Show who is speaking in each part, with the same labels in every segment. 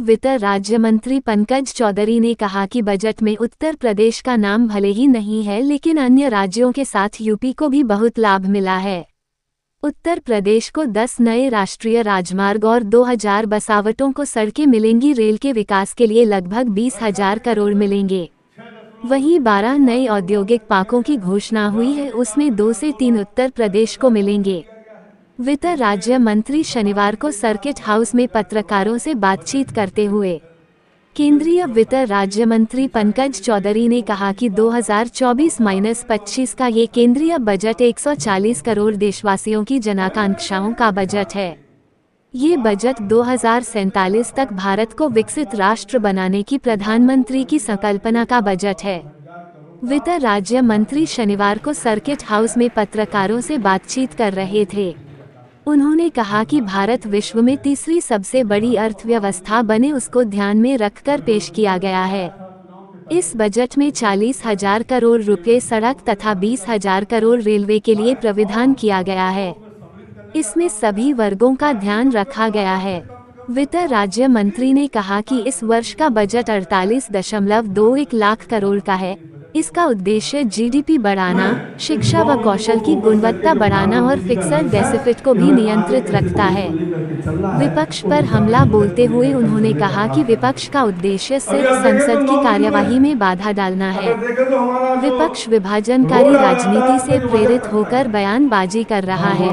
Speaker 1: वित्त राज्य मंत्री पंकज चौधरी ने कहा कि बजट में उत्तर प्रदेश का नाम भले ही नहीं है, लेकिन अन्य राज्यों के साथ यूपी को भी बहुत लाभ मिला है। उत्तर प्रदेश को 10 नए राष्ट्रीय राजमार्ग और 2000 बसावटों को सड़कें मिलेंगी। रेल के विकास के लिए लगभग 20,000 करोड़ मिलेंगे। वहीं 12 नए औद्योगिक पार्कों की घोषणा हुई है, उसमें 2 से 3 उत्तर प्रदेश को मिलेंगे। वित्त राज्य मंत्री शनिवार को सर्किट हाउस में पत्रकारों से बातचीत करते हुए केंद्रीय वित्त राज्य मंत्री पंकज चौधरी ने कहा कि 2024-25 का ये केंद्रीय बजट 140 करोड़ देशवासियों की जनाकांक्षाओं का बजट है। ये बजट 2047 तक भारत को विकसित राष्ट्र बनाने की प्रधानमंत्री की संकल्पना का बजट है। वित्त राज्य मंत्री शनिवार को सर्किट हाउस में पत्रकारों से बातचीत कर रहे थे। उन्होंने कहा कि भारत विश्व में तीसरी सबसे बड़ी अर्थव्यवस्था बने, उसको ध्यान में रखकर पेश किया गया है। इस बजट में 40,000 करोड़ रुपए सड़क तथा 20,000 करोड़ रेलवे के लिए प्राविधान किया गया है। इसमें सभी वर्गों का ध्यान रखा गया है। वित्त राज्य मंत्री ने कहा कि इस वर्ष का बजट 48.21 लाख करोड़ का है। इसका उद्देश्य जीडीपी बढ़ाना, शिक्षा व कौशल की गुणवत्ता बढ़ाना और फिक्स्ड डेफिसिट को भी नियंत्रित रखता है। विपक्ष पर हमला बोलते हुए उन्होंने कहा कि विपक्ष का उद्देश्य सिर्फ संसद की कार्यवाही में बाधा डालना है। विपक्ष विभाजनकारी राजनीति से प्रेरित होकर बयानबाजी कर रहा है।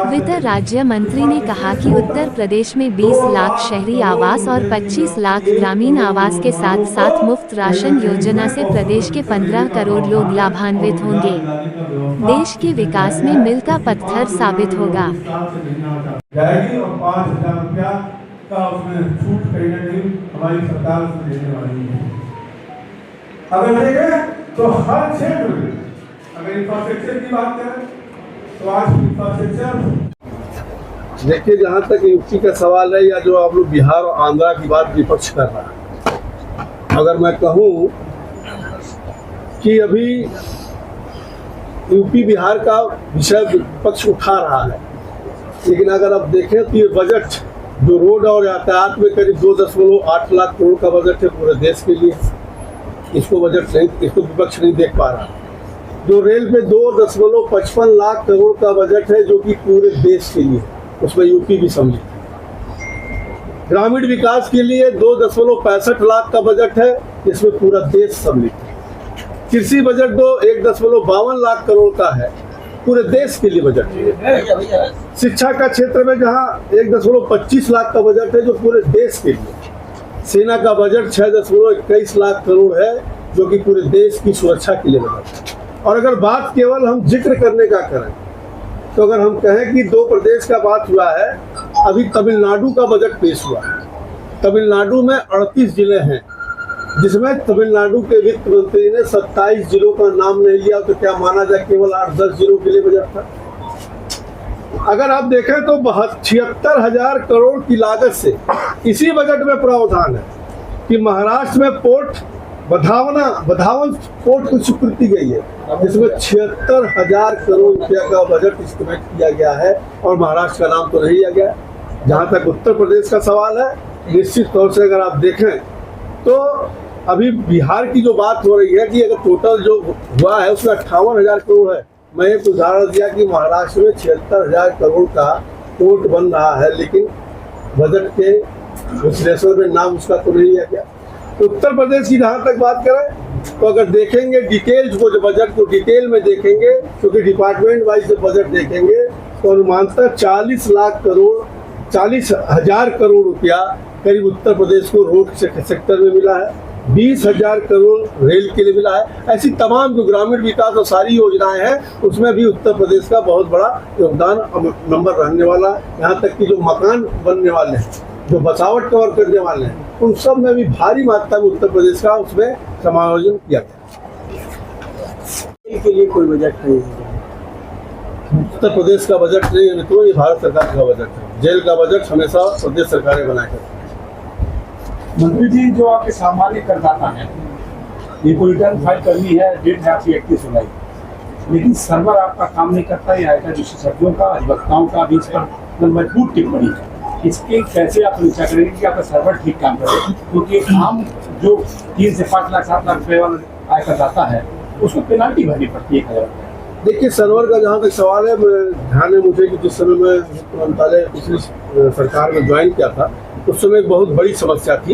Speaker 1: वित्त राज्य मंत्री ने कहा कि उत्तर प्रदेश में 20 लाख शहरी आवास और 25 लाख ग्रामीण आवास के साथ साथ मुफ्त राशन योजना से प्रदेश के 15 करोड़ लोग लाभान्वित होंगे। देश के विकास में मील का पत्थर साबित होगा।
Speaker 2: जाएगी और 5,000 रुपया का उसमें छूट कहीं ना कहीं हमारी सरकार उसमें देने वाली है। अगर देखें तो हर क्षेत्र में अगर इंफ्रास्ट्रक्चर की बात करें तो आज इंफ्रास्ट्रक्चर
Speaker 3: देखिए, जहाँ तक यूपी का सवाल है या जो आप लोग बिहार और आंध्रा की बात विपक्ष कर रहा है, अगर मैं कहूँ कि अभी यूपी बिहार का विषय विपक्ष उठा रहा है, लेकिन अगर आप देखें तो ये बजट जो रोड और यातायात में करीब 2.8 लाख करोड़ का बजट है पूरे देश के लिए, इसको विपक्ष नहीं देख पा रहा। जो रेल पे 2.55 लाख करोड़ का बजट है जो कि पूरे देश के लिए, उसमें यूपी भी सम्मिलित है। ग्रामीण विकास के लिए 2.65 लाख का बजट है, इसमें पूरा देश सम्मिलित है। कृषि बजट 1.52 लाख करोड़ का है, पूरे देश के लिए बजट है। शिक्षा का क्षेत्र में जहां 1.25 लाख का बजट है जो पूरे देश के लिए। सेना का बजट 6.21 लाख करोड़ है जो कि पूरे देश की सुरक्षा के लिए बजट है। और अगर बात केवल हम जिक्र करने का करें तो अगर हम कहें कि 2 प्रदेश का बात हुआ है, अभी तमिलनाडु का बजट पेश हुआ है। तमिलनाडु में 38 जिले हैं, जिसमें तमिलनाडु के वित्त मंत्री ने 27 जिलों का नाम नहीं लिया, तो क्या माना जाए केवल 8-10 जिलों के लिए बजट था। अगर आप देखें तो 76,000 करोड़ की लागत से इसी बजट में प्रावधान है कि महाराष्ट्र में पोर्ट बधावन पोर्ट को स्वीकृति गई है, जिसमें 76,000 करोड़ रुपया का बजट इस्तेमाल किया गया है और महाराष्ट्र का नाम तो नहीं लिया गया। जहाँ तक उत्तर प्रदेश का सवाल है, निश्चित तौर से अगर आप देखें तो अभी बिहार की जो बात हो रही है कि अगर टोटल जो हुआ है उसमें 58,000 करोड़ है। मैं एक उदाहरण दिया कि महाराष्ट्र में 76,000 करोड़ का पोर्ट बन रहा है, लेकिन बजट के विश्लेषण में नाम उसका तो नहीं लिया गया। उत्तर प्रदेश की जहाँ तक बात करें तो अगर देखेंगे डिटेल्स को, जो बजट को डिटेल में देखेंगे, क्योंकि डिपार्टमेंट वाइज जब बजट देखेंगे तो अनुमानतः 40,000 करोड़ रुपया करीब उत्तर प्रदेश को रोड सेक्टर में मिला है, 20,000 करोड़ रेल के लिए मिला है। ऐसी तमाम जो ग्रामीण विकास और सारी योजनाएं हैं उसमें भी उत्तर प्रदेश का बहुत बड़ा योगदान नंबर रहने वाला है। यहाँ तक कि जो मकान बनने वाले हैं, जो बसावट कवर करने वाले हैं, उन सब में भी भारी मात्रा में उत्तर प्रदेश का उसमें समायोजन किया गया।
Speaker 4: के लिए कोई बजट नहीं है,
Speaker 3: उत्तर प्रदेश का बजट नहीं है तो ये भारत सरकार का बजट है। जेल का बजट हमेशा प्रदेश सरकारें बनाए करती है।
Speaker 4: मंत्री जी, जो आपके सामान्य करदाता है, ये कोई रिटर्न फाइल करनी है, डेट है आपकी 31 जुलाई, लेकिन सर्वर आपका काम नहीं करता है। आयकर विशेषज्ञों का, अधिवक्ताओं का भी इस पर मजबूत टिप्पणी है। इसकी कैसे आप समीक्षा करेंगे कि आपका सर्वर ठीक काम करे, क्योंकि आम जो 3 से 5 लाख 7 लाख रुपए वाला आय करदाता है उसको पेनाल्टी भरनी पड़ती है 1,000 रुपये।
Speaker 3: देखिए, सर्वर का जहाँ तक सवाल है, ध्यान है मुझे कि जिस समय मैं वित्त मंत्रालय पिछली सरकार में ज्वाइन किया था उस समय एक बहुत बड़ी समस्या थी,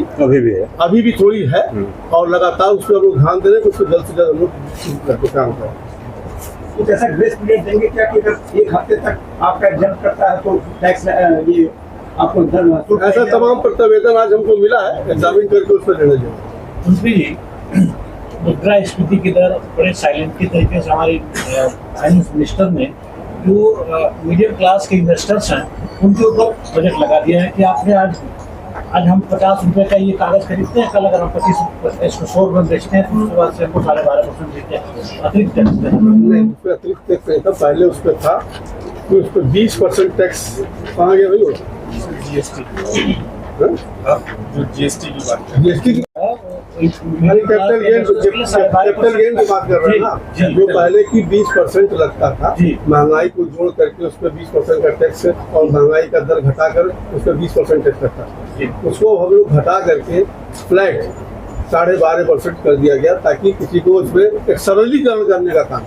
Speaker 3: अभी भी थोड़ी है, और लगातार उस पर हम लोग ध्यान दे रहे हैं कि उसको जल्द से जल्द हम लोग करके काम करें।
Speaker 4: कुछ ऐसा ग्रेस पीरियड देंगे क्या कि अगर 1 हफ्ते तक आपका एग्जाम करता है तो टैक्स ये आपको
Speaker 3: ऐसा तमाम प्रतिवेदन आज हमको मिला है, एग्जामिन करके उस पर निर्णय लेंगे।
Speaker 5: मंत्री जी, मुद्रास्फीति की दर बड़े साइलेंट की तरीके से हमारे फाइनेंस मिनिस्टर ने जो मीडियम क्लास के इन्वेस्टर्स हैं उनके ऊपर बजट लगा दिया है कि आपने आज हम 50 रुपए का ये कागज खरीदते हैं, कल अगर हम 25 इसको 100 रुपये में बेचते हैं तो उसके बाद से हमको 12.5% देते हैं अतिरिक्त टैक्स देते हैं।
Speaker 3: नहीं, उस पर अतिरिक्त टैक्स नहीं था, पहले उस पर था कि उस पर 20% टैक्स कहाँ गया भाई? जीएसटी की बात कैपिटल गेन की बात कर रहे हैं ना, जो पहले की 20% लगता था, महंगाई को जोड़ करके उस पर 20% का टैक्स और महंगाई का दर घटाकर उस पर 20% टैक्स लगता था, उसको हम लोग घटा करके फ्लैट 12.5% कर दिया गया ताकि किसी को उसमें एक सरलीकरण करने का काम,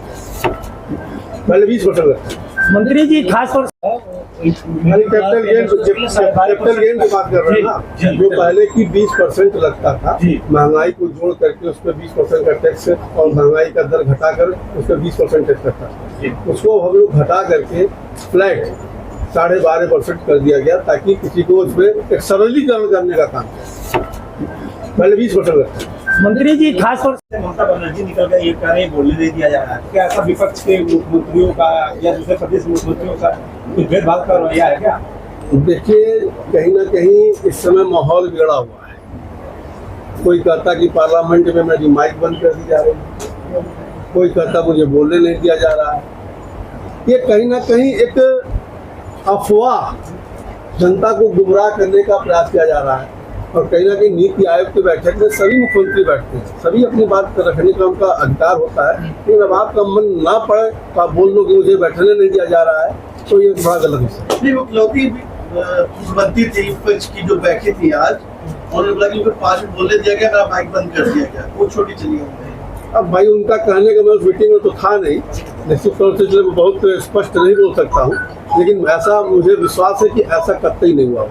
Speaker 3: पहले 20% लगता था।
Speaker 5: मंत्री जी, खास तौर
Speaker 3: कैपिटल गेन की बात कर रहे हैं ना, जो पहले की 20% लगता था, महंगाई को जोड़ करके उस पर 20% का टैक्स और महंगाई का दर घटाकर उस पर 20% टैक्स लगता था, उसको हम लोग घटा करके फ्लैट 12.5% कर दिया गया ताकि किसी को उसमें एक सरलीकरण करने का काम, पहले 20% लगता था।
Speaker 5: मंत्री जी, खास तौर
Speaker 4: से ममता बनर्जी निकल गए, ये कह रहे हैं बोलने नहीं दिया जा रहा है, क्या ऐसा विपक्ष के मुख्यमंत्रियों का या दूसरे प्रदेश मुख्यमंत्रियों का कुछ भेदभाव का रवैया है क्या?
Speaker 3: देखिए, कहीं ना कहीं इस समय माहौल बिगड़ा हुआ है। कोई कहता कि पार्लियामेंट में मेरी माइक बंद कर दी जा रही है, कोई कहता मुझे बोलने नहीं दिया जा रहा है। ये कहीं ना कहीं एक अफवाह, जनता को गुमराह करने का प्रयास किया जा रहा है, और कहीं ना कहीं नीति आयोग की बैठक में सभी मुख्यमंत्री बैठते हैं, सभी अपनी बात रखने का उनका अधिकार होता है, लेकिन अब आपका मन ना पड़े तो आप बोल लो कि मुझे बैठने नहीं दिया जा रहा है, तो ये बड़ा गलत है।
Speaker 6: मुख्यमंत्री थी, विपक्ष की जो बैठक थी आज, उन्होंने बोला कि 5 मिनट बोलने दिया गया, माइक बंद कर दिया गया, वो छोटी चली गई।
Speaker 3: अब भाई उनका कहने का मैं उस मीटिंग में तो था नहीं, निश्चित तौर से इसलिए मैं बहुत स्पष्ट नहीं बोल सकता हूँ, लेकिन ऐसा मुझे विश्वास है कि ऐसा कतई नहीं हुआ।